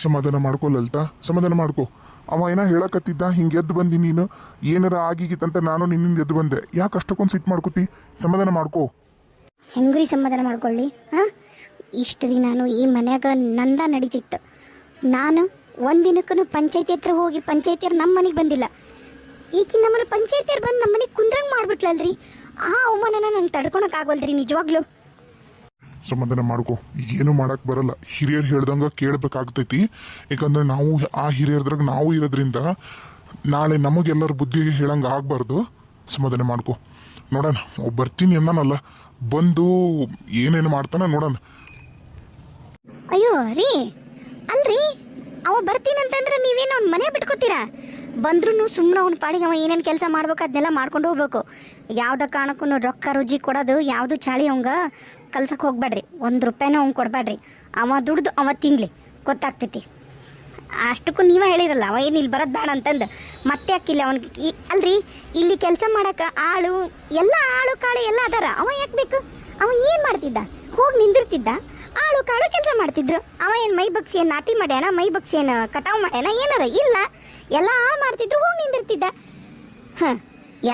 ಸಮಾಧಾನ ಮಾಡ್ಕೊ ಲಲಿತಾ, ಸಮಾಧಾನ ಮಾಡ್ಕೊ. ಅವ ಏನ ಹೇಳಕತ್ತಿದ್ದ, ಹಿಂಗೆ ಎದ್ದು ಬಂದಿ ನೀನು, ಏನಾರ ಆಗಿಗಿತ್ತಂತ ನಾನು ನಿನ್ನಿಂದ ಎದ್ದು ಬಂದೆ. ಯಾಕೆ ಅಷ್ಟಕ್ಕೊಂದು ಸಿಟ್ಟು ಮಾಡ್ಕೋತಿ? ಸಮಾಧಾನ ಮಾಡ್ಕೊ. ಹೆಂಗ್ರಿ ಸಮಾಧಾನ ಮಾಡ್ಕೊಳ್ಳಿ? ಹಾಂ, ಇಷ್ಟು ದಿನಾನು ಈ ಮನ್ಯಾಗ ನಂದ ನಡೀತಿತ್ತು. ನಾನು ಒಂದಿನಕ್ಕೂ ಪಂಚಾಯತಿ ಹತ್ರ ಹೋಗಿ ಪಂಚಾಯತಿಯರು ನಮ್ಮ ಮನೆಗೆ ಬಂದಿಲ್ಲ. ಈಕಿ ನಮ್ಮನೆ ಪಂಚಾಯತಿಯರು ಬಂದು ನಮ್ಮ ಮನೆಗೆ ಕುಂದ್ರಂಗೆ ಮಾಡ್ಬಿಟ್ಲಲ್ರಿ. ಆ ಅವಮಾನನ ನಂಗೆ ತಡ್ಕೊಳಕ್ಕಾಗಲ್ರಿ ನಿಜವಾಗ್ಲೂ. ಸಮಾಧಾನ ಮಾಡ್ಕೊ. ಈಗೇನು ಮಾಡಕ್ ಬರಲ್ಲ. ಹಿರಿಯರು ಹೇಳ್ದಂಗ ಕೇಳ್ಬೇಕಾಗ್ತೈತಿ. ಯಾಕಂದ್ರೆ ನಾವು ಆ ಹಿರಿಯರದ್ರಾಗ ನಾವು ಇರೋದ್ರಿಂದ ನಾಳೆ ನಮಗೆಲ್ಲರ ಬುದ್ಧಿಗೆ ಹೇಳಂಗ ಆಗ್ಬಾರ್ದು. ಸಮಾಧಾನ ಮಾಡ್ಕೊ. ನೋಡೋಣ, ಬರ್ತೀನಿ ಅಂದಾನಲ್ಲ, ಬಂದು ಏನೇನು ಮಾಡ್ತಾನ ನೋಡೋಣ. ಅಯ್ಯೋ ರೀ, ಅಲ್ರಿ ಅವ ಬರ್ತೀನಂತಂದ್ರೆ ನೀವೇನು ಅವ್ನ ಮನೆ ಬಿಟ್ಕೋತೀರಾ? ಬಂದ್ರೂ ಸುಮ್ಮನೆ ಅವ್ನ ಪಾಡಿಗೆ ಅವ ಏನೇನು ಕೆಲಸ ಮಾಡ್ಬೇಕು ಅದನ್ನೆಲ್ಲ ಮಾಡ್ಕೊಂಡು ಹೋಗ್ಬೇಕು. ಯಾವುದೇ ಕಾರಣಕ್ಕೂ ರೊಕ್ಕ ರುಜಿ ಕೊಡೋದು ಯಾವುದು ಚಾಳಿ ಅವಂಗ ಕಲ್ಸಕ್ಕೆ ಹೋಗ್ಬೇಡ್ರಿ. 1 ರೂಪಾಯಿನೂ ಅವ್ನು ಕೊಡಬೇಡ್ರಿ. ಅವ ದುಡ್ದು ಅವ ತಿನ್ಲಿ, ಗೊತ್ತಾಗ್ತೈತಿ. ಅಷ್ಟಕ್ಕೂ ನೀವೇ ಹೇಳಿರಲ್ಲ ಅವ ಏನು ಇಲ್ಲಿ ಬರೋದು ಬೇಡ ಅಂತಂದು. ಮತ್ತೆ ಯಾಕಿಲ್ಲ ಅವ್ನಿಗೆ? ಅಲ್ರಿ, ಇಲ್ಲಿ ಕೆಲಸ ಮಾಡೋಕೆ ಆಳು ಎಲ್ಲ ಆಳು ಕಾಳು ಎಲ್ಲ ಅದಾರ. ಅವ ಯಾಕೆ ಬೇಕು? ಅವ ಏನು ಮಾಡ್ತಿದ್ದ? ಹೋಗಿ ನಿಂದಿರ್ತಿದ್ದ, ಆಳು ಕಾಳು ಕೆಲಸ ಮಾಡ್ತಿದ್ರು. ಅವ ಏನು ಮೈ ಬಗ್ಸಿ ಏನು ನಾಟಿ ಮಾಡ್ಯಾನ? ಮೈ ಬಗ್ಸಿ ಏನು ಕಟಾವು ಮಾಡ್ಯಾನ? ಏನಾರ ಇಲ್ಲ, ಎಲ್ಲ ಹಾಳು ಮಾಡ್ತಿದ್ರು, ಹೋಗಿ ನಿಂದಿರ್ತಿದ್ದ. ಹಾಂ,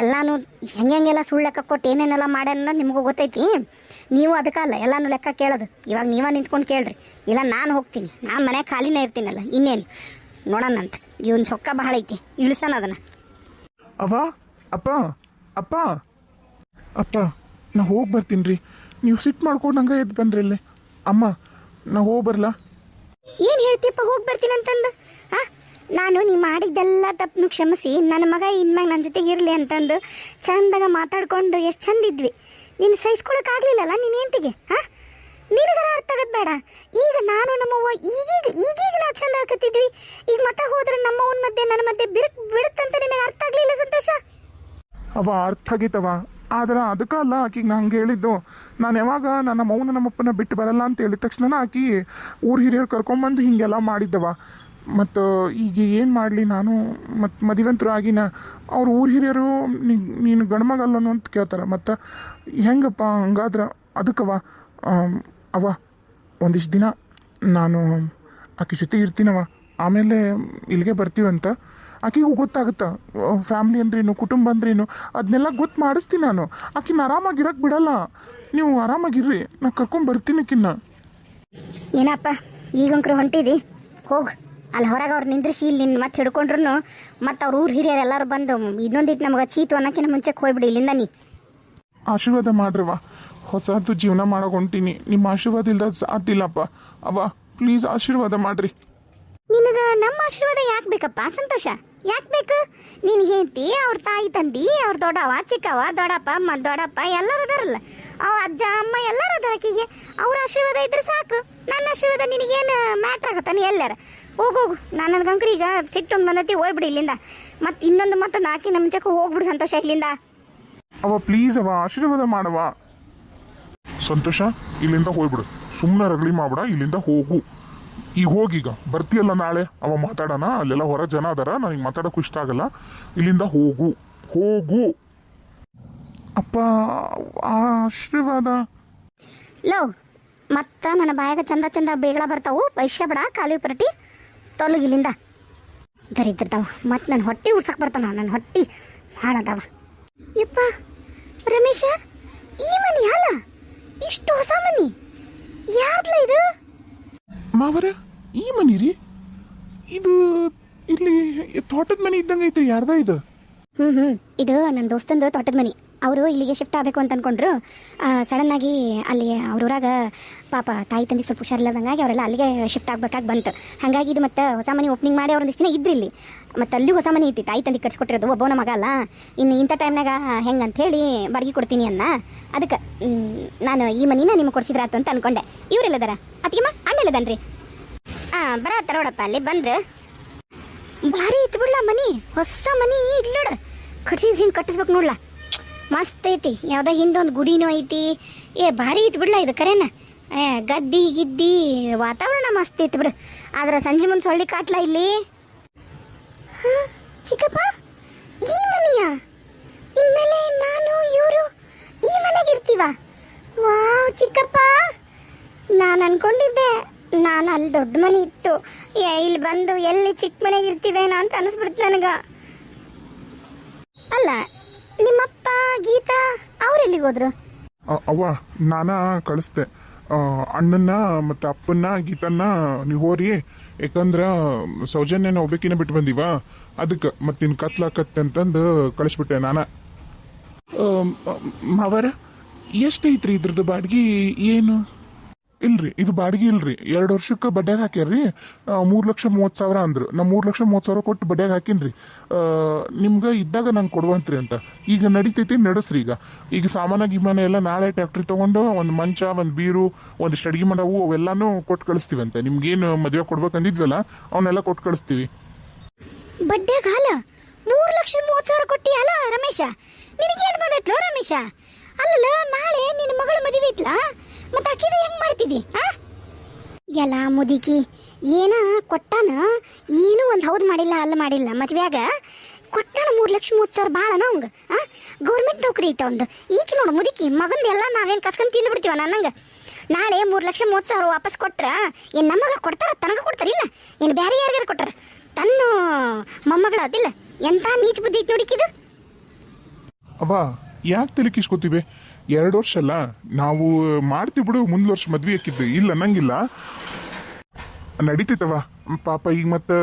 ಎಲ್ಲಾನು ಹೆಂಗೆಲ್ಲ ಸುಳ್ಳು ಲೆಕ್ಕ ಕೊಟ್ಟು ಏನೇನೆಲ್ಲ ಮಾಡ್ಯಾನ ನಿಮಗೂ ಗೊತ್ತೈತಿ. ನೀವು ಅದಕ್ಕಲ್ಲ ಎಲ್ಲಾನು ಲೆಕ್ಕ ಕೇಳೋದು. ಇವಾಗ ನೀವೇ ನಿಂತ್ಕೊಂಡು ಕೇಳ್ರಿ, ಇಲ್ಲ ನಾನು ಹೋಗ್ತೀನಿ. ನಾನು ಮನೆ ಖಾಲಿನೇ ಇರ್ತೀನಲ್ಲ, ಇನ್ನೇನು ನೋಡೋಣಂತ. ಇವನ್ ಸೊಕ್ಕ ಬಹಳ ಐತಿ, ಇಳಿಸೋಣ ಅದನ್ನು. ಅವ ಅಪ್ಪ ಅಪ್ಪ ಅಪ್ಪ, ನಾ ಹೋಗಿ ಬರ್ತೀನಿ ರೀ. ನೀವು ಸಿಟ್ಟು ಮಾಡ್ಕೊಂಡು ನಂಗೆ ಎದ್ದು ಬಂದ್ರಿ ಇಲ್ಲಿ. ಅಮ್ಮ, ನಾ ಹೋಗಿ ಬರಲಾ? ಏನು ಹೇಳ್ತೀಪ್ಪ ಹೋಗಿ ಬರ್ತೀನಿ ಅಂತಂದು? ಹಾಂ, ನಾನು ನೀ ಮಾಡಿದ್ದೆಲ್ಲ ತಪ್ಪು ಕ್ಷಮಿಸಿ ನನ್ನ ಮಗ ಇನ್ಮ್ಯಾಗ ನನ್ನ ಜೊತೆಗೆ ಇರಲಿ ಅಂತಂದು ಚಂದಾಗ ಮಾತಾಡ್ಕೊಂಡು ಎಷ್ಟು ಚಂದ ಇದ್ವಿ. ನೀನು ಸಹಿಸ್ಕೊಳಕ್ಕಾಗಲಿಲ್ಲಲ್ಲ ನೀನು ಹೆಂಡ್ತಿಗೆ. ಹಾಂ, ನಿನಗರ ಅರ್ಥ ಆಗದ್ ಬೇಡ. ಈಗ ನಾನು ನಮ್ಮವ್ವ ಈಗೀಗ ನಾವು ಚಂದ ಹಾಕತ್ತಿದ್ವಿ. ಈಗ ಮತ್ತೆ ಹೋದ್ರೆ ನಮ್ಮವನ ಮಧ್ಯೆ ನನ್ನ ಮಧ್ಯೆ ಬಿಡುತ್ತಂತ ನಿನಗೆ ಅರ್ಥ ಆಗಲಿಲ್ಲ ಸಂತೋಷ? ಅವ ಅರ್ಥ ಆಗೈತವ, ಆದ್ರೆ ಅದಕ್ಕಲ್ಲ ಆಕಿಗೆ ನಾ ಹಂಗೆ ಹೇಳಿದ್ದು. ನಾನು ಯಾವಾಗ ನನ್ನ ಮೌನ ನಮ್ಮಪ್ಪನ ಬಿಟ್ಟು ಬರಲ್ಲ ಅಂತ ಹೇಳಿದ ತಕ್ಷಣ ಆಕಿ ಊರು ಹಿರಿಯರು ಕರ್ಕೊಂಬಂದು ಹೀಗೆಲ್ಲ ಮಾಡಿದ್ದವ. ಮತ್ತು ಈಗ ಏನು ಮಾಡಲಿ ನಾನು? ಮತ್ತು ಮದುವೆಂತರು ಆಗಿನ ಅವ್ರು ಊರು ಹಿರಿಯರು ನೀನು ಗಂಡ್ಮಗಲ್ಲನು ಅಂತ ಕೇಳ್ತಾರೆ. ಮತ್ತು ಹೆಂಗಪ್ಪ ಹಂಗಾದ್ರೆ? ಅದಕ್ಕವ ಅವ ಒಂದಿಷ್ಟು ದಿನ ನಾನು ಆಕೆ ಜೊತೆ ಇರ್ತೀನವ, ಆಮೇಲೆ ಇಲ್ಲಿಗೆ ಬರ್ತೀವಂತ. ಆಕೆಗೂ ಗೊತ್ತಾಗುತ್ತಾ ಫ್ಯಾಮ್ಲಿ ಅಂದ್ರೇನು, ಕುಟುಂಬ ಅಂದ್ರೇನು, ಅದನ್ನೆಲ್ಲ ಗೊತ್ತು ಮಾಡಿಸ್ತೀನಿ ನಾನು. ಆಕಿನ ಆರಾಮಾಗಿರಕ್ಕೆ ಬಿಡಲ್ಲ. ನೀವು ಆರಾಮಾಗಿರ್ರಿ, ನಾ ಕರ್ಕೊಂಬರ್ತೀನಿ ಆಕಿನ್ನ. ಏನಪ್ಪ ಈಗಂಕ್ರು ಹೊಂಟಿದಿ? ಹೋಗು, ಅಲ್ಲಿ ಹೊರಗೆ ಅವ್ರು ನಿಂದ್ರಿಸಿ ಇಲ್ಲಿ ನಿನ್ನ ಮತ್ತೆ ಹಿಡ್ಕೊಂಡ್ರು ಮತ್ತು ಅವ್ರ ಊರು ಹಿರಿಯರು ಎಲ್ಲರೂ ಬಂದು ಇನ್ನೊಂದಿಟ್ಟು ನಮಗೆ ಚೀತು ಅನ್ನೋಕ್ಕಿಂತ ಮುಂಚೆಗೆ ಹೋಗ್ಬಿಡಿ ಇಲ್ಲಿಂದ. ನೀ ಆಶೀರ್ವಾದ ಮಾಡ್ರವ, ಹೊಸದು ಜೀವನ ಮಾಡಕ್ಕೆ ಹೊಂಟೀನಿ. ನಿಮ್ಮ ಆಶೀರ್ವಾದ ಇಲ್ದ ಸಾಧ್ಯ ಇಲ್ಲಪ್ಪ. ಅವ ಪ್ಲೀಸ್ ಆಶೀರ್ವಾದ ಮಾಡ್ರಿ. ನಿನಗೆ ನಮ್ಮ ಆಶೀರ್ವಾದ ಯಾಕೆ ಬೇಕಪ್ಪ ಸಂತೋಷ? ಯಾಕೆ ಬೇಕು? ನೀನು ಹೇಳ್ತಿ ಅವ್ರ ತಾಯಿ ತಂದಿ, ಅವ್ರ ದೊಡ್ಡವ ಚಿಕ್ಕವ, ದೊಡ್ಡಪ್ಪ ದೊಡ್ಡಪ್ಪ ಎಲ್ಲರೂ ಅದಾರಲ್ಲ, ಅವ ಅಜ್ಜ ಅಮ್ಮ ಎಲ್ಲರೂ ಅದಾರ. ಆಕಿಗೆ ಅವ್ರ ಆಶೀರ್ವಾದ ಇದ್ರೆ ಸಾಕು. ನನ್ನ ಆಶೀರ್ವಾದ ನಿನಗೇನು ಮ್ಯಾಟ್ರ್ ಆಗತ್ತ? ನೀ ಎಲ್ಲಾರ ಹೋಗು. ನಾನು ನನಗಂಕ್ರಿ ಈಗ ಸಿಟ್ಟು ಬಂದತಿ, ಹೋಗ್ಬಿಡಿ ಇಲ್ಲಿಂದ. ಮತ್ತು ಇನ್ನೊಂದು ಮತ್ತೊಂದು ಹಾಕಿ ನಮ್ಮ ಮುಂಚೆಗೆ ಹೋಗ್ಬಿಡು ಸಂತೋಷ ಇಲ್ಲಿಂದ. ಅವ ಪ್ಲೀಸ್ ಅವ ಆಶೀರ್ವಾದ ಮಾಡವ. ಸಂತೋಷ, ಇಲ್ಲಿಂದ ಹೋಗ್ಬಿಡು. ಸುಮ್ಮನೆ ರಗಳಿ ಮಾಡ್ಬೇಡ, ಇಲ್ಲಿಂದ ಹೋಗು. ಈಗ ಹೋಗೀಗ ಬರ್ತೀಯಲ್ಲ ನಾಳೆ, ಅವ ಮಾತಾಡೋಣ. ಅಲ್ಲೆಲ್ಲ ಹೊರ ಜನ ಅದಾರ, ನನಗೆ ಮಾತಾಡೋಕೆ ಇಷ್ಟ ಆಗಲ್ಲ. ಇಲ್ಲಿಂದ ಹೋಗು ಹೋಗು. ಅಪ್ಪ ಆಶೀರ್ವಾದ. ಲೋ, ಮತ್ತು ನನ್ನ ಬಾಯಾಗ ಚಂದ ಚಂದ ಬೇಗಳ ಬರ್ತಾವು, ಪೈಸೆ ಬಿಡ ಖಾಲಿ ಪರಟಿ ತೊಲಗಿ ಇಲ್ಲಿಂದ. ದರಿದ್ರದವ ಮತ್ತು ನನ್ನ ಹೊಟ್ಟೆ ಉಡ್ಸಕ್ಕೆ ಬರ್ತಾನ. ನನ್ನ ಹೊಟ್ಟೆ ಹಾಳದವ. ಯಪ್ಪ ರಮೇಶ, ಈ ಮನಿ ಅಲ್ಲ, ಇಷ್ಟು ಹೊಸ ಮನಿ ಯಾರ್ಲ ಇದು? ಮಾವರ, ಈ ಮನಿ ರೀ ಇದು? ಇಲ್ಲಿ ತೋಟದ ಮನೆ ಇದ್ದಂಗೆ ಐತ್ರಿ. ಯಾರ್ದ ಇದು? ಇದು ನನ್ನ ದೋಸ್ತಂದು ತೋಟದ ಮನಿ. ಅವರು ಇಲ್ಲಿಗೆ ಶಿಫ್ಟ್ ಆಗಬೇಕು ಅಂತ ಅಂದ್ಕೊಂಡ್ರು. ಸಡನ್ನಾಗಿ ಅಲ್ಲಿ ಅವ್ರ ಊರಾಗ ಪಾಪ ತಾಯಿ ತಂದಿಗೆ ಸ್ವಲ್ಪ ಹುಷಾರಿಲ್ಲದಂಗಾಗಿ ಅವರೆಲ್ಲ ಅಲ್ಲಿಗೆ ಶಿಫ್ಟ್ ಆಗ್ಬೇಕಾಗಿ ಬಂತು. ಹಾಗಾಗಿ ಇದು ಮತ್ತು ಹೊಸ ಮನೆ ಓಪನಿಂಗ್ ಮಾಡಿ ಅವ್ರು ಒಂದಿಷ್ಟು ದಿನ ಇದ್ರಿ ಇಲ್ಲಿ. ಮತ್ತು ಅಲ್ಲಿ ಹೊಸ ಮನೆ ಐತಿ, ತಾಯಿ ತಂದಿಗೆ ಕಟ್ಸ್ಕೊಟ್ಟಿರೋದು. ಒಬ್ಬನ ಮಗ ಅಲ್ಲ, ಇನ್ನು ಇಂಥ ಟೈಮ್ನಾಗ ಹೆಂಗೆ ಅಂಥೇಳಿ ಬಾಡಿಗೆ ಕೊಡ್ತೀನಿ ಅನ್ನ. ಅದಕ್ಕೆ ನಾನು ಈ ಮನಿನ ನಿಮ್ಗೆ ಕೊಡ್ಸಿದ್ರಾತು ಅಂತ ಅಂದ್ಕೊಂಡೆ. ಇವರೆಲ್ಲದಾರ ಅತ್ತಿಗೆಮ್ಮ ಅಣ್ಣೆಲ್ಲದನ್ರಿ? ಬರತ್ತಾರ ನೋಡಪ್ಪ, ಅಲ್ಲಿ ಬಂದ್ರೆ ಭಾರಿ ಇತ್ತು ಬಿಡ್ಲ ಮನಿ. ಹೊಸ ಮನಿ ಇಲ್ಲೋಡ, ಕಟ್ಸಿದ್ ಹಿಂಗೆ ಕಟ್ಟಿಸ್ಬೇಕು ನೋಡ್ಲ, ಮಸ್ತ್ ಐತಿ. ಯಾವುದೋ ಹಿಂದೊಂದು ಗುಡಿನೂ ಐತಿ. ಭಾರಿ ಐತಿ ಬಿಡ್ಲ ಇದು ಕರೆನ. ಗದ್ದಿ ಗಿದ್ದಿ ವಾತಾವರಣ ಮಸ್ತ್ ಐತಿ ಬಿಡು. ಆದ್ರೆ ಸಂಜೆ ಮುಂದೆ ಸೊಳ್ಳಿ ಕಾಟ್ಲ ಇಲ್ಲಿ. ಚಿಕ್ಕಪ್ಪ, ಈ ಮನೆಯ ಇನ್ಮೇಲೆ ನಾನು ಇವರು ಈ ಮನೆಗೆ ಇರ್ತೀವ? ವಾವ್ ಚಿಕ್ಕಪ್ಪ, ನಾನು ಅನ್ಕೊಂಡಿದ್ದೆ ನಾನು ಅಲ್ಲಿ ದೊಡ್ಡ ಮನೆ ಇತ್ತು ಇಲ್ಲಿ ಬಂದು ಎಲ್ಲಿ ಚಿಕ್ಕ ಮನೆಗೆ ಇರ್ತೀವೇನೋ ಅಂತ ಅನಿಸ್ಬಿಡ್ತು ನನಗೆ. ಅಲ್ಲ ನಿಮ್ಮಪ್ಪ ಗೀತಾ ಅವ್ರೆಲ್ಲಿಗೆ ಹೋದ್ರು? ಅವ್ವ ನಾನ ಕಳಿಸ್ದೆ ಅಣ್ಣನ್ನ ಮತ್ತು ಅಪ್ಪನ್ನ ಗೀತನ್ನ ನೀವು ಹೋರಿ, ಯಾಕಂದ್ರೆ ಸೌಜನ್ಯನ ಒಬ್ಬಕಿನ ಬಿಟ್ಟು ಬಂದೀವ, ಅದಕ್ಕೆ ಮತ್ತೆ ನಿನ್ನ ಕತ್ಲಾಕತ್ತೆ ಅಂತಂದು ಕಳಿಸ್ಬಿಟ್ಟೆ ನಾನು. ಅವರ ಎಷ್ಟೈತ್ರಿ ಇದ್ರದ್ದು ಬಾಡ್ಗಿ ಏನು? ಇಲ್ರಿ ಇದು ಬಾಡಿಗೆ ಇಲ್ರಿ, 2 ವರ್ಷಕ್ಕೆ ಬಡ್ಡ್ಯಾಗ ಹಾಕ್ಯಾರ್ರಿ. 3,30,000 ಅಂದ್ರು. ನಾ 3,30,000 ಕೊಟ್ಟು ಬಡ್ಡ್ಯಾಗ ಹಾಕಿನ್ರಿ. ನಿಮ್ಗೆ ಇದ್ದಾಗ ನಂಗೆ ಕೊಡುವಂತ್ರಿ ಅಂತ. ಈಗ ನಡಿತೈತಿ, ನಡೆಸ್ರಿ. ಈಗ ಸಾಮಾನ ಗಿಮಾನ ಎಲ್ಲ ನಾಳೆ ಟ್ಯಾಕ್ಟ್ರಿ ತಗೊಂಡು ಒಂದು ಮಂಚ, ಒಂದು ಬೀರು, ಒಂದಿಷ್ಟು ಅಡಿಗೆ ಮಾಡವು ಅವೆಲ್ಲಾನು ಕೊಟ್ಟು ಕಳಿಸ್ತೀವಂತೆ. ನಿಮ್ಗೇನು ಮದುವೆ ಕೊಡ್ಬೇಕಂದಿದ್ವಲ್ಲ ಅವನ್ನೆಲ್ಲ ಕೊಟ್ಟು ಕಳಿಸ್ತೀವಿ. ಬಡ್ಡ್ಯಾಗ ಹಾಲ 3,30,000 ಕೊಟ್ಟಿ ಅಲ್ಲ ರಮೇಶ? ನಿನಗೇನು ಬಂದೈತ್ಲೋ ರಮೇಶ? ಅಲ್ಲ ನಾಳೆ ನಿನ್ನ ಮಗಳ ಮದುವೆ ಐತ್ಲಾ, ಮತ್ತೆ ಅಕ್ಕಿದ ಹೆಂಗ್ ಮಾಡ್ತಿದ್ದಿ? ಎಲ್ಲ ಮುದುಕಿ ಏನ ಕೊಟ್ಟಾನ, ಏನು ಒಂದು ಹೌದು ಮಾಡಿಲ್ಲ ಅಲ್ಲ ಮಾಡಿಲ್ಲ. ಮದ್ವೆಯಾಗ ಕೊಟ್ಟಾನ 3,30,000 ಭಾಳನ ಅವಂಗ. ಗೌರ್ಮೆಂಟ್ ನೌಕರಿ ಐತ ಒಂದು. ಈಕಿ ನೋಡು ಮುದುಕಿ ಮಗಂದ ಎಲ್ಲ ನಾವೇನು ಕಸ್ಕೊಂಡು ತಿಂದು ಬಿಡ್ತೀವ ನನ್ನಂಗೆ. ನಾಳೆ 3,30,000 ವಾಪಸ್ ಕೊಟ್ರ ಏನು ನಮ್ಮಗ ಕೊಡ್ತಾರ, ತನಗ ಕೊಡ್ತಾರಿಲ್ಲ ಏನು ಬೇರೆ ಯಾರಿಗಾರ ಕೊಟ್ಟಾರ? ತನ್ನ ಮೊಮ್ಮಗಳ ಅದಿಲ್ಲ, ಎಂತ ನೀಚ್ ಬುದ್ಧಿ ಐತಿ ನೋಡಿಕಿದು. ಅವ ಯಾಕೆ ತಲೆ ಕಿಸ್ಕೊತೀವಿ? 2 ವರ್ಷ ಅಲ್ಲ, ನಾವು ಮಾಡ್ತೀವಿ ಬಿಡು. ಮುಂದ್ ವರ್ಷ ಮದ್ವೆ ಹಾಕಿದ್ದು ಇಲ್ಲ ಅನ್ನಂಗಿಲ್ಲ, ನಡೀತೈತವ. ಪಾಪ ಈಗ ಮತ್ತೆ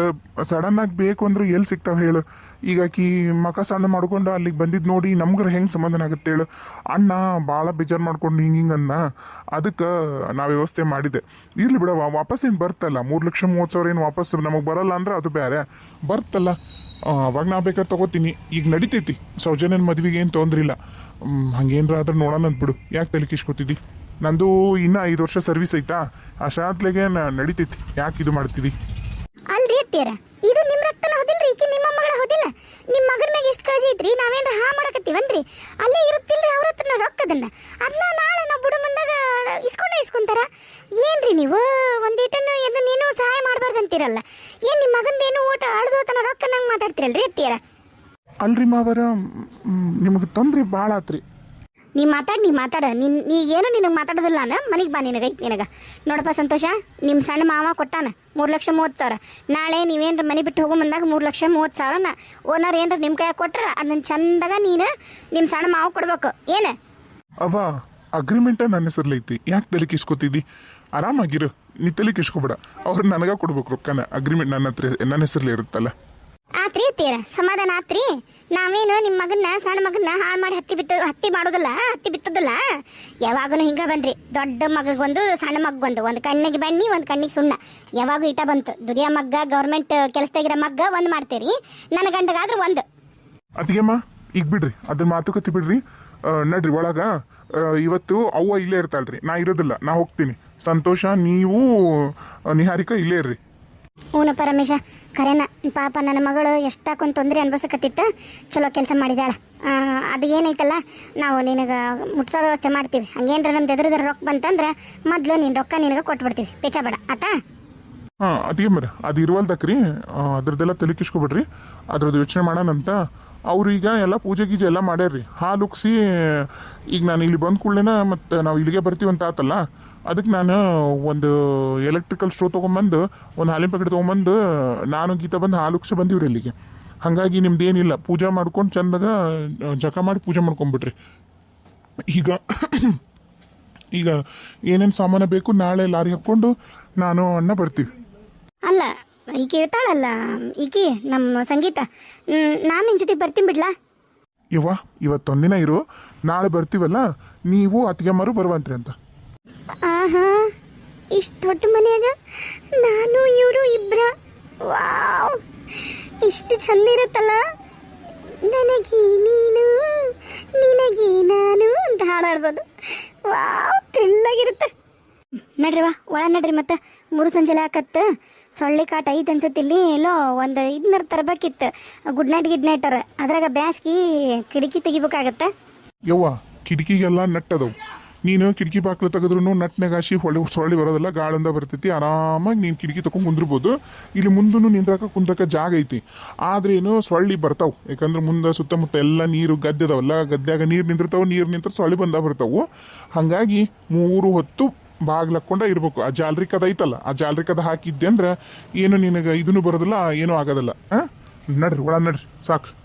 ಸಡನ್ ಆಗಿ ಬೇಕು ಅಂದ್ರೆ ಎಲ್ಲಿ ಸಿಗ್ತಾವ ಹೇಳು? ಈಗ ಆಕಿ ಮಕ ಸಣ್ಣ ಮಾಡ್ಕೊಂಡು ಅಲ್ಲಿಗೆ ಬಂದಿದ್ದು ನೋಡಿ ನಮ್ಗರ ಹೆಂಗೆ ಸಮಾಧಾನ ಆಗುತ್ತೆ ಹೇಳು? ಅಣ್ಣ ಭಾಳ ಬೇಜಾರು ಮಾಡ್ಕೊಂಡು ಹಿಂಗಂದ, ಅದಕ್ಕೆ ನಾ ವ್ಯವಸ್ಥೆ ಮಾಡಿದೆ. ಇರ್ಲಿ ಬಿಡವ, ವಾಪಸ್ ಏನು ಬರ್ತಲ್ಲ 3,30,000 ಏನು ವಾಪಸ್ ನಮಗೆ ಬರಲ್ಲ ಅಂದ್ರೆ ಅದು ಬೇರೆ ಬರ್ತಲ್ಲ. ಅವಾಗ ನಾ ಬೇಕಾದ್ರೆ ತಗೋತೀನಿ. ಈಗ ನಡಿತೈತಿ, ಸೌಜನ್ಯನ ಮದ್ವೆಗೆ ಏನು ತೊಂದ್ರೆ ಇಲ್ಲ. ಹಂಗೇನ್ರ ಆದ್ರೆ ನೋಡೋಣ ಅಂದ್ಬಿಡು. ಯಾಕೆ ತಲೆ ಕಿಸ್ಕೊತಿದ್ದಿ? ನಂದು ಇನ್ನೂ 5 ವರ್ಷ ಸರ್ವಿಸ್ ಐತಾ, ಅಷ್ಟಾತ್ಲೆಗೆ ನಡಿತೈತಿ. ಯಾಕೆ ಇದು ಮಾಡ್ತಿದ್ದಿ? ಅಲ್ರಿ ಅತ್ತೀರ, ಇದು ನಿಮ್ಮ ರಕ್ತನ ಹೋದಿಲ್ರಿ, ಈಕಿ ನಿಮ್ಮ ಮಗಳ ಹೋದಿಲ್ಲ. ನಿಮ್ಮ ಮಗನ ಮ್ಯಾಗ ಎಷ್ಟು ಕಾಳಜಿ ಐತ್ರಿ? ನಾವೇನ್ರ ಮಾಡಕತ್ತೀವನ್ರಿ? ಅಲ್ಲೇ ಇರುತ್ತಿಲ್ರಿ ಅವ್ರ ಹತ್ರನ ರೊಕ್ಕದನ್ನ. ಅದನ್ನ ನಾಳೆ ನಾವು ಬಿಡು ಮುಂದಾಗ ಇಸ್ಕೊಂತಾರ. ಏನ್ರಿ ನೀವು ಒಂದೇಟನ್ನು ಎದನ್ನೇನು ಸಹಾಯ ಮಾಡಬಾರ್ದಂತೀರಲ್ಲ? ಏನು ನಿಮ್ಮ ಮಗಂದೇನು ಓಟ ಅಳ್ದೋತನ ರೊಕ್ಕ ನಂಗೆ ಮಾತಾಡ್ತಿರಲ್ರಿ ಅತ್ತೀರ? ಅಲ್ರಿ ಮಾವರ, ನಿಮಗೆ ತೊಂದ್ರೆ ಭಾಳ ಆತ್ರಿ. ನೀ ಮಾತಾಡ ನೀಗೇನು ನಿನಗೆ ಮಾತಾಡೋದಿಲ್ಲ ಮನೆಗೆ ಬಾ. ನಿನಗೈತಿ ನಿನಗೆ ನೋಡಪ್ಪ ಸಂತೋಷ, ನಿಮ್ಮ ಸಣ್ಣ ಮಾವ ಕೊಟ್ಟಾನ 3,30,000. ನಾಳೆ ನೀವೇನ್ರ ಮನೆ ಬಿಟ್ಟು ಹೋಗೋ ಮುಂದಾಗ 3,30,000 ಓನರ್ ಏನ್ರ ನಿಮ್ಮ ಕೈಯಾಗ ಕೊಟ್ರ ಅದನ್ನ ಚಂದಾಗ ನೀನು ನಿಮ್ಮ ಸಣ್ಣ ಮಾವ ಕೊಡ್ಬೇಕು. ಏನು ಅವ ಅಗ್ರಿಮೆಂಟ ನನ್ನ ಹೆಸರ್ಲೈತಿ, ಯಾಕೆ ತಲೆ ಕಿಸ್ಕೊತಿದ್ದಿ? ಆರಾಮಾಗಿರು, ನೀ ತಲೆ ಕಿಸ್ಕೊಬೇಡ. ಅವ್ರು ನನಗ ಕೊಡ್ಬೇಕು ರೊಕ್ಕನ. ಅಗ್ರಿಮೆಂಟ್ ನನ್ನ ಹೆಸರ್ಲಿ ಇರುತ್ತಲ್ಲ. ಆತ್ರಿ ಅತ್ತೀರ, ಸಮಾಧಾನ ಆತ್ರಿ. ನಾವೇನು ನಿಮ್ಮ ಮಗನ್ನ ಸಣ್ಣ ಮಗನ್ನ ಹಾಳು ಮಾಡಿ ಹತ್ತಿ ಬಿತ್ತೋದಿಲ್ಲ. ಯಾವಾಗಲೂ ಹಿಂಗ ಬಂದ್ರಿ. ದೊಡ್ಡ ಮಗಗೊಂದು ಸಣ್ಣ ಮಗೊಂದು, ಒಂದು ಕಣ್ಣಿಗೆ ಬೆಣ್ಣಿ ಒಂದು ಕಣ್ಣಿಗೆ ಸುಣ್ಣ, ಯಾವಾಗೂ ಇಟ ಬಂತು. ದುಡಿಯೋ ಮಗ್ಗ ಗೌರ್ಮೆಂಟ್ ಕೆಲಸದಾಗಿರೋ ಮಗ್ಗ ಒಂದು ಮಾಡ್ತೀರಿ, ನನ್ನ ಗಂಡಗಾದ್ರೂ ಒಂದು. ಅತಿಗೆಮ್ಮ ಈಗ ಬಿಡ್ರಿ, ಅದ್ರ ಮಾತುಕತೆ ಬಿಡ್ರಿ. ನಡ್ರಿ ಒಳಗ. ಇವತ್ತು ಅವ್ವ ಇಲ್ಲೇ ಇರ್ತಾಳ್ರಿ, ನಾ ಇರೋದಿಲ್ಲ, ನಾ ಹೋಗ್ತೀನಿ. ಸಂತೋಷ, ನೀವು ನಿಹಾರಿಕಾ ಇಲ್ಲೇ ಇರ್ರಿ. ಹ್ಞೂನಪ್ಪ ರಮೇಶ, ಖರೇನ ಪಾಪ ನನ್ನ ಮಗಳು ಎಷ್ಟಾಕೊಂದು ತೊಂದರೆ ಅನ್ಭವಿಸಕತ್ತಿತ್ತು. ಚಲೋ ಕೆಲಸ ಮಾಡಿದಾಳ. ಅದು ಏನೈತಲ್ಲ, ನಾವು ನಿನಗೆ ಮುಟ್ಸೋ ವ್ಯವಸ್ಥೆ ಮಾಡ್ತೀವಿ. ಹಂಗೇನ್ರ ನಮ್ದು ಎದುರುದ್ರ ರೊಕ್ಕ ಬಂತಂದ್ರೆ ಮೊದಲು ನಿನ್ನ ರೊಕ್ಕ ನಿನಗೆ ಕೊಟ್ಬಿಡ್ತೀವಿ, ಪೇಚ ಬೇಡ ಆತಾ? ಅತಿಗೆಮ್ಮರ ಅದು ಇರುವಲ್ದಕ್ರಿ, ಅದ್ರದ್ದೆಲ್ಲ ತಲೆ ಕಿಸ್ಕೊಬಿಡ್ರಿ. ಅದ್ರದ್ದು ಯೋಚನೆ ಮಾಡೋಣಂತ. ಅವ್ರು ಈಗ ಎಲ್ಲ ಪೂಜೆ ಗೀಜೆ ಎಲ್ಲ ಮಾಡ್ಯಾರ್ರಿ. ಹಾಲು ಉಕ್ಸಿ ಈಗ ನಾನು ಇಲ್ಲಿ ಬಂದ ಕೂಡಲೇನ ಮತ್ತು ನಾವು ಇಲ್ಲಿಗೆ ಬರ್ತೀವಿ ಅಂತ ಆತಲ್ಲ, ಅದಕ್ಕೆ ನಾನು ಒಂದು ಎಲೆಕ್ಟ್ರಿಕಲ್ ಸ್ಟೋವ್ ತೊಗೊಂಬಂದು ಒಂದು ಹಾಲಿನ ಪ್ಯಾಕೆಟ್ ತೊಗೊಂಬಂದು ನಾನು ಗೀತಾ ಬಂದು ಹಾಲು ಉಕ್ಸಿ ಬಂದೀವ್ರಿ ಇಲ್ಲಿಗೆ. ಹಾಗಾಗಿ ನಿಮ್ದು ಏನಿಲ್ಲ, ಪೂಜೆ ಮಾಡ್ಕೊಂಡು ಚಂದಾಗ ಜಕ ಮಾಡಿ ಪೂಜೆ ಮಾಡ್ಕೊಂಬಿಡ್ರಿ. ಈಗ ಏನೇನು ಸಾಮಾನು ಬೇಕು ನಾಳೆ ಲಾರಿ ಹಾಕ್ಕೊಂಡು ನಾನು ಅಣ್ಣ ಬರ್ತೀವಿ. ಅಲ್ಲ ಈಕೆ ಇರ್ತಾಳಲ್ಲ, ಈಕಿ ನಮ್ಮ ಸಂಗೀತ, ನಾನು ನಿನ್ನ ಜೊತೆ ಬರ್ತೀನಿ ಬಿಡ್ಲಾ? ಇವತ್ತೊಂದಿನ ಇರು, ನಾಳೆ ಬರ್ತೀವಲ್ಲ, ನೀವು ಅತ್ತಿಗೆಮ್ಮರು ಬರುವಂತ್ರಿ ಅಂತ. ಆಹಾ, ಇಷ್ಟು ದೊಡ್ಡ ಮನೆಯಾಗ ನಾನು ಇವರು ಇಬ್ಬರ, ವಾವ್, ಇಷ್ಟು ಚಂದ ಇರುತ್ತಲ್ಲ. ನನಗೆ ನೀನು ನಿನಗೆ ನಾನು ಅಂತ ಹಾಡಾಡ್ಬೋದು. ವಾವ್, ಥ್ರಿಲ್ಲಾಗಿರುತ್ತೆ. ನಡ್ರಿವಾ ಒಳ ನಡ್ರಿ. ಮತ್ತೆ 3 ಸಂಜೆ ಹಾಕತ್ತ ಸೊಳ್ಳೆ ಕಾಟ ಐತೆ ಅನ್ಸತ್ತಿಲ್ಲಿ. ಎಲ್ಲೋ ಒಂದು ಇದನ್ನ ತರಬೇಕಿತ್ತು, ಗುಡ್ ನೈಟರ್. ಅದ್ರಾಗ ಬ್ಯಾಸ್ಗಿ ಕಿಟಕಿ ತೆಗಿಬೇಕಾಗತ್ತೆ. ಕಿಟಕಿಗೆಲ್ಲ ನಟ್ಟದವು. ನೀನು ಕಿಟಕಿ ಬಾಕ್ಲು ತೆಗೆದ್ರು ನಟ್ನಾಗಾಶಿ ಸೊಳ್ಳೆ ಬರೋದಲ್ಲ, ಗಾಳಿಂದ ಬರ್ತೈತಿ. ಆರಾಮಾಗಿ ನೀನು ಕಿಟಕಿ ತಗೊಂಡು ಕುಂದ್ರಬೋದು. ಇಲ್ಲಿ ಮುಂದೂ ಕುಂದ್ರಕ ಜಾಗ ಐತಿ. ಆದ್ರೇನು ಸೊಳ್ಳಿ ಬರ್ತಾವು, ಯಾಕಂದ್ರೆ ಮುಂದೆ ಸುತ್ತಮುತ್ತ ಎಲ್ಲ ನೀರು ಗದ್ದೆದವಲ್ಲ, ಗದ್ದ್ಯಾಗ ನೀರು ನಿಂತಿರ್ತಾವೆ. ನೀರು ನಿಂತ ಸೊಳ್ಳೆ ಬಂದ ಬರ್ತಾವು. ಹಾಗಾಗಿ 3 ಹೊತ್ತು ಬಾಗ್ಲಕ್ಕೊಂಡ ಇರ್ಬೇಕು. ಆ ಜಾಲ್ರಿ ಕದ ಐತಲ್ಲ, ಆ ಜಾಲ್ರಿ ಕದ ಹಾಕಿದ್ದೆ ಅಂದ್ರೆ ಏನು ನಿನಗೆ ಇದನ್ನು ಬರೋದಿಲ್ಲ, ಏನೂ ಆಗೋದಿಲ್ಲ. ನಡ್ರಿ ಒಳ ನಡ್ರಿ ಸಾಕು.